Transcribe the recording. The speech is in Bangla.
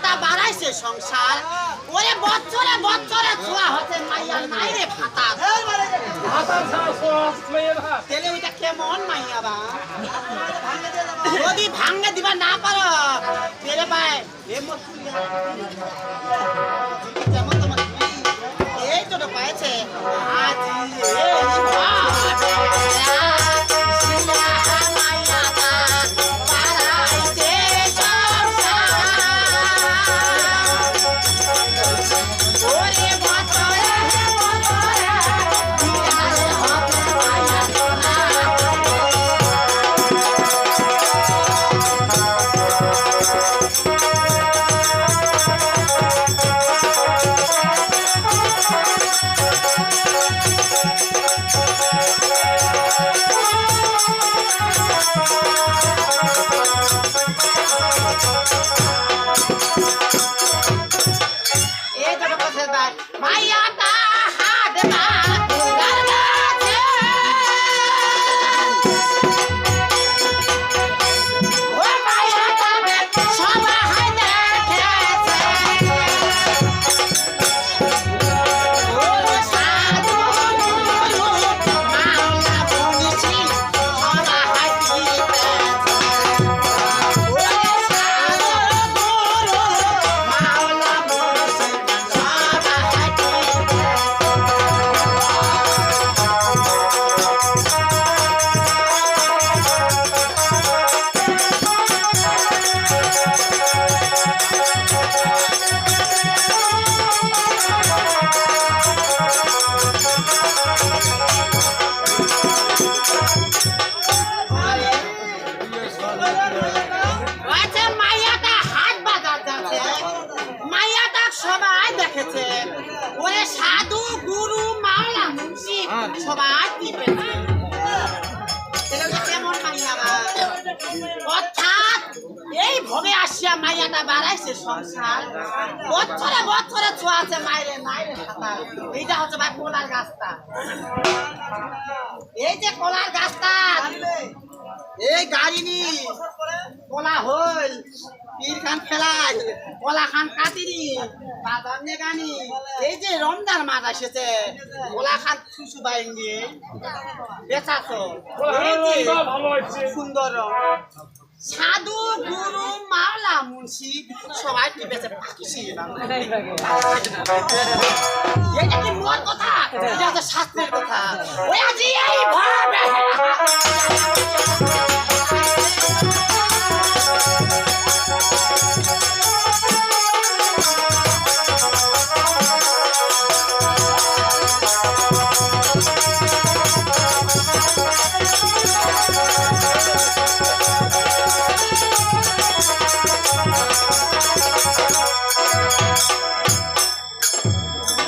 মাইয়াটা বাড়াইছে সংসার ওরে বছরে বছরে ছোঁয়া হচ্ছে মাইয়ার নাইরে ভাতা তেলে ওইটা কেমন মাইয়া বা যদি ভাঙ্গে দিবা না পারো তেলে পায় যেমন তোমার এই তো পাইছে সাধু গুরু মাওলা মুন্সি সবাই কেমন মাইয়া অর্থাৎ এই ভোগে আসিয়া মাইয়াটা বাড়াইছে সংসার বছরে বছরে ছোঁয়াছে মাইরে মাইরে খাতা এইটা হচ্ছে ভাই কলার গাছটা এই যে কলার গাছটা এই গাড়ি নি কলা হইল পীর খান ফেলাই কলা খান কাটিনি বাদাম নেগানি এই যে রমজান মাস এসেছে কলা খান শুশু বাইনি বেচাছো সুন্দর সাধু গুরু মাওলা মুন্সি সবাই বেঁচে পাকিছি এটা কি মোর কথা এটা হচ্ছে শাস্ত্রের কথা ওই আজি এই ভাবে